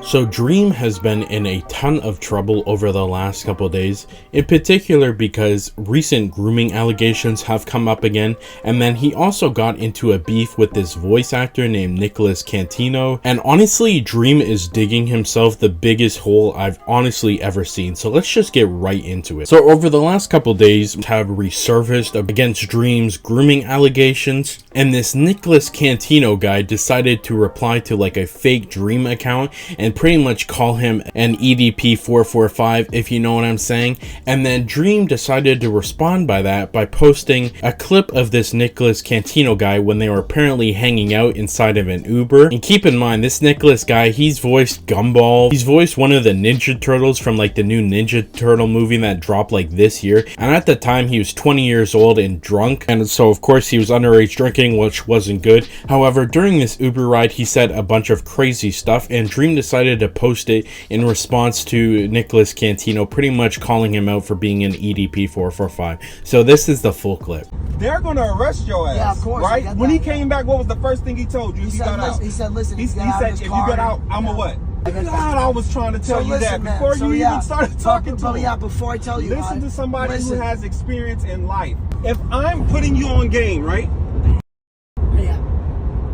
So Dream has been in a ton of trouble over the last couple days, in particular because recent grooming allegations have come up again, and then he also got into a beef with this voice actor named Nicolas Cantu, and honestly Dream is digging himself the biggest hole I've honestly ever seen, so let's just get right into it. So over the last couple days have resurfaced against Dream's grooming allegations, and this Nicolas Cantu guy decided to reply to like a fake Dream account and pretty much call him an EDP 445, if you know what I'm saying. And then Dream decided to respond by that by posting a clip of this Nicolas Cantu guy when they were apparently hanging out inside of an Uber. And keep in mind, this Nicolas guy, he's voiced Gumball, he's voiced one of the Ninja Turtles from like the new Ninja Turtle movie that dropped like this year, and at the time he was 20 years old and drunk, and so of course he was underage drinking, which wasn't good. However, during this Uber ride he said a bunch of crazy stuff, and Dream decided to post it in response to Nicolas Cantu pretty much calling him out for being an EDP 445. So this is the full clip. They're gonna arrest your ass. Yeah, of course. Right? When he came back, what was the first thing he told you? He said, listen, he said, if you get out, I'm a what? God, I was trying to tell you that before you even started talking to him. Yeah, before I tell you, listen to somebody who has experience in life. If I'm putting you on game, right?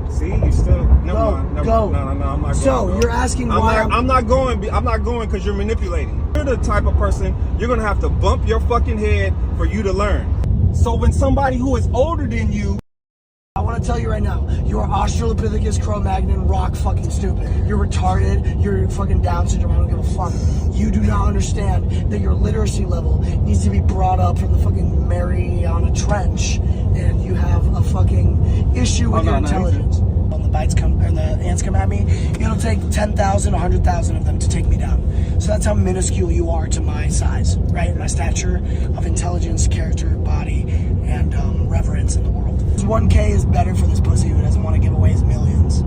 See, you still never mind. No, I'm not going. So you're asking why? I'm not going because you're manipulating. You're the type of person you're gonna have to bump your fucking head for you to learn. So when somebody who is older than you, I want to tell you right now, you are Australopithecus Cro-Magnon rock fucking stupid. You're retarded. You're fucking Down syndrome. I don't give a fuck. You do not understand that your literacy level needs to be brought up from the fucking Mariana Trench, and you have a fucking issue with your intelligence. When the bites come or the ants come at me, it'll take 10,000, 100,000 of them to take me down. So that's how minuscule you are to my size, right? My stature of intelligence, character, body, and reverence in the world. 1K is better for this pussy who doesn't want to give away his millions.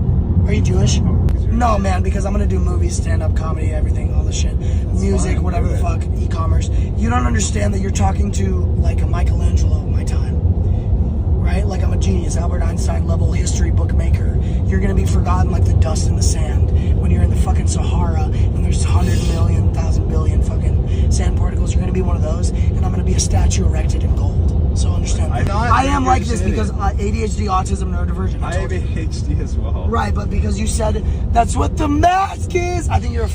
Are you Jewish? No, man, because I'm gonna do movies, stand-up comedy, everything, all the shit, music, whatever the fuck, e-commerce. You don't understand that you're talking to like a Michelangelo of my time, right? Like I'm a genius, Albert Einstein level history bookmaker. You're gonna be forgotten like the dust in the sand when you're in the fucking Sahara and there's 100 million, 1,000 billion fucking sand particles. You're gonna be one of those, and I'm gonna be a statue erected in gold. So understand that. I am like this because ADHD, autism, neurodivergent. I have ADHD as well. Right, but because you said that's what the mask is, I think you're a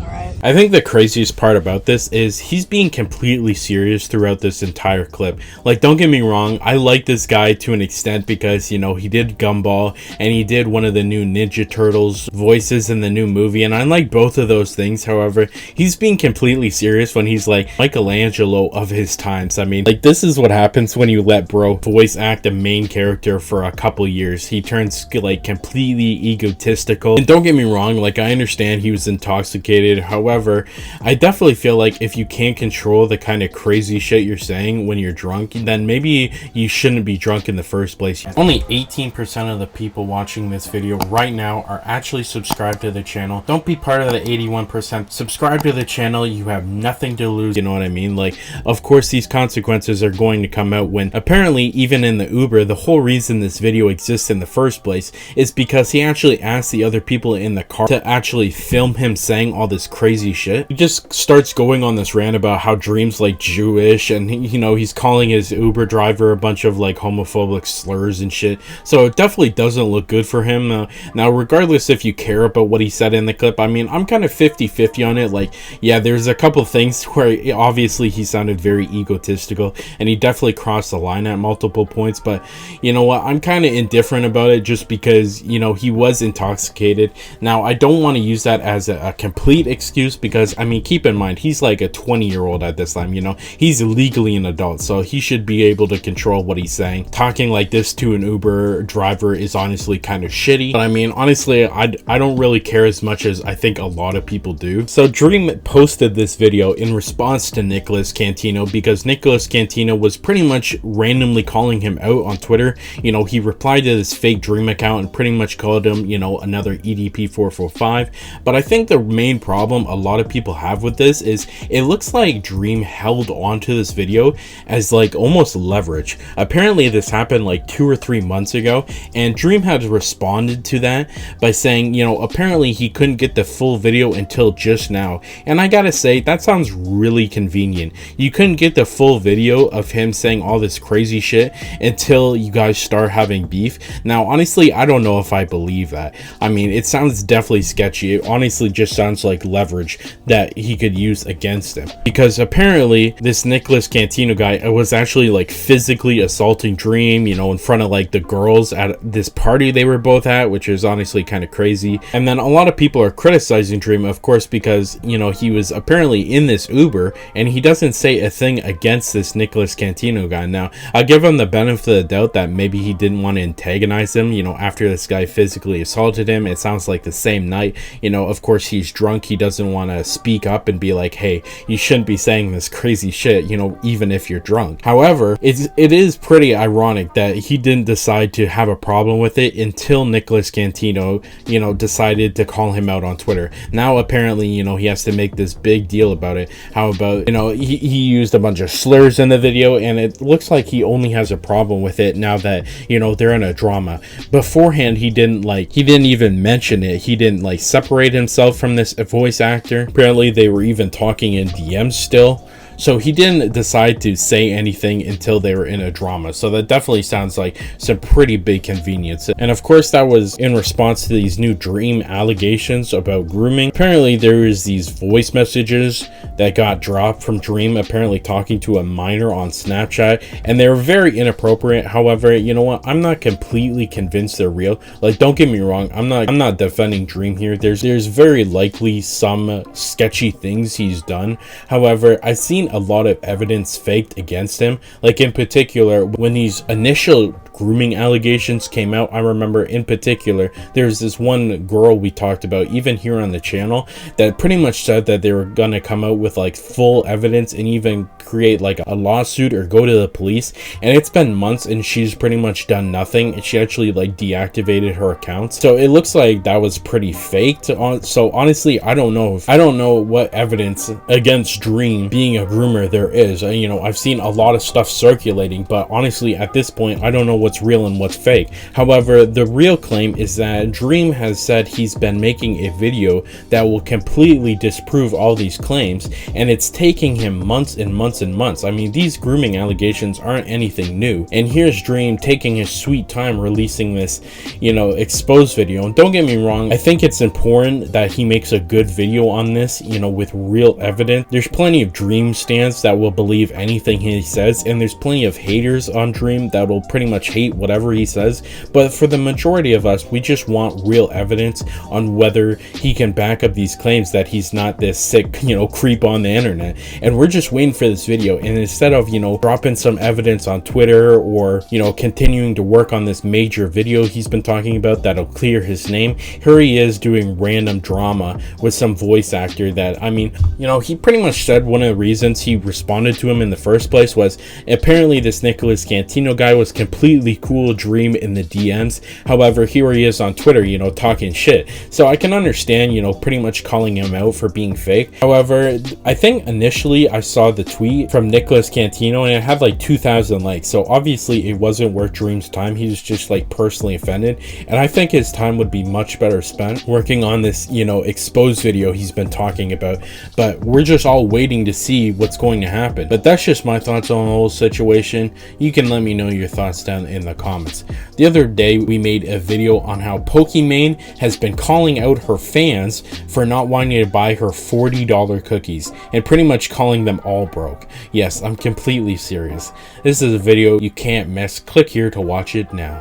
alright? I think the craziest part about this is he's being completely serious throughout this entire clip. Like, don't get me wrong, I like this guy to an extent because, you know, he did Gumball and he did one of the new Ninja Turtles voices in the new movie, and I like both of those things. However, he's being completely serious when he's like Michelangelo of his times. I mean, like, this is what happens when you let bro voice act a main character for a couple years. He turns like completely egotistical. And don't get me wrong, like, I understand he was intoxicated. However, I definitely feel like if you can't control the kind of crazy shit you're saying when you're drunk, then maybe you shouldn't be drunk in the first place. Only 18% of the people watching this video right now are actually subscribed to the channel. Don't be part of the 81%. Subscribe to the channel. You have nothing to lose. You know what I mean? Like, of course, these consequences are going to come out when apparently even in the Uber, the whole reason this video exists in the first place is because he actually asked the other people in the car to actually film him saying all this crazy shit. He just starts going on this rant about how Dream's like Jewish, and you know, he's calling his Uber driver a bunch of like homophobic slurs and shit. So it definitely doesn't look good for him. Now, regardless if you care about what he said in the clip, I mean, I'm kind of 50-50 on it. Like, yeah, there's a couple things where obviously he sounded very egotistical and he definitely crossed the line at multiple points, but you know what, I'm kind of indifferent about it just because, you know, he was intoxicated. Now, I don't want to use that as a complete excuse because, I mean, keep in mind, he's like a 20-year-old at this time, you know, he's legally an adult, so he should be able to control what he's saying. Talking like this to an Uber driver is honestly kind of shitty, but I mean, honestly, I don't really care as much as I think a lot of people do. So Dream posted this video in response to Nicolas Cantu because Nicolas Cantu was pretty much randomly calling him out on Twitter. You know, he replied to this fake Dream account and pretty much called him, you know, another EDP 445. But I think the main problem a lot of people have with this is it looks like Dream held onto this video as like almost leverage. Apparently this happened like 2 or 3 months ago, and Dream had responded to that by saying, you know, apparently he couldn't get the full video until just now. And I gotta say, that sounds really convenient. You couldn't get the full video of him saying all this crazy shit until you guys start having beef. Now honestly, I don't know if I believe that. I mean, it sounds definitely sketchy. It honestly just sounds like leverage that he could use against him, because apparently this Nicolas Cantu guy was actually like physically assaulting Dream, you know, in front of like the girls at this party they were both at, which is honestly kind of crazy. And then a lot of people are criticizing Dream, of course, because, you know, he was apparently in this Uber and he doesn't say a thing against this Nicolas Cantu guy. Now I'll give him the benefit of the doubt that maybe he didn't want to antagonize him, you know, after this guy physically assaulted him. It sounds like the same night, you know, of course he's drunk, he doesn't want to speak up and be like, hey, you shouldn't be saying this crazy shit, you know, even if you're drunk. However, it is pretty ironic that he didn't decide to have a problem with it until Nicolas Cantu, you know, decided to call him out on Twitter. Now apparently, you know, he has to make this big deal about it. How about, you know, he used a bunch of slurs in the video, and it looks like he only has a problem with it now that, you know, they're in a drama. Beforehand, he didn't even mention it. He didn't like separate himself from this voice actor. Apparently they were even talking in DMs still. So he didn't decide to say anything until they were in a drama. So that definitely sounds like some pretty big convenience. And of course that was in response to these new Dream allegations about grooming. Apparently there is these voice messages that got dropped from Dream, apparently talking to a minor on Snapchat, and they're very inappropriate. However, you know what, I'm not completely convinced they're real. Like, don't get me wrong, I'm not defending Dream here. There's very likely some sketchy things he's done. However, I've seen a lot of evidence faked against him. Like in particular, when these initial grooming allegations came out, I remember in particular there's this one girl we talked about even here on the channel that pretty much said that they were gonna come out with like full evidence and even create like a lawsuit or go to the police, and it's been months and she's pretty much done nothing, and she actually like deactivated her account. So it looks like that was pretty faked. So honestly, I don't know what evidence against Dream being a groomer there is. You know, I've seen a lot of stuff circulating, but honestly at this point I don't know what's real and what's fake. However, the real claim is that Dream has said he's been making a video that will completely disprove all these claims, and it's taking him months and months and months. I mean, these grooming allegations aren't anything new, and here's Dream taking his sweet time releasing this, you know, exposed video. And don't get me wrong, I think it's important that he makes a good video on this, you know, with real evidence. There's plenty of Dream stans that will believe anything he says, and there's plenty of haters on Dream that will pretty much hate whatever he says. But for the majority of us, we just want real evidence on whether he can back up these claims that he's not this sick, you know, creep on the internet. And we're just waiting for this video, and instead of, you know, dropping some evidence on Twitter or, you know, continuing to work on this major video he's been talking about that'll clear his name, here he is doing random drama with some voice actor that, I mean, you know, he pretty much said one of the reasons he responded to him in the first place was apparently this Nicolas Cantu guy was completely cool Dream in the DMs. However, here he is on Twitter, you know, talking shit. So I can understand, you know, pretty much calling him out for being fake. However, I think initially I saw the tweet from Nicolas Cantu and it had like 2,000 likes. So obviously it wasn't worth Dream's time. He was just like personally offended. And I think his time would be much better spent working on this, you know, exposed video he's been talking about. But we're just all waiting to see what's going to happen. But that's just my thoughts on the whole situation. You can let me know your thoughts down in the comments. The other day we made a video on how Pokimane has been calling out her fans for not wanting to buy her $40 cookies and pretty much calling them all broke. Yes, I'm completely serious. This is a video you can't miss. Click here to watch it now.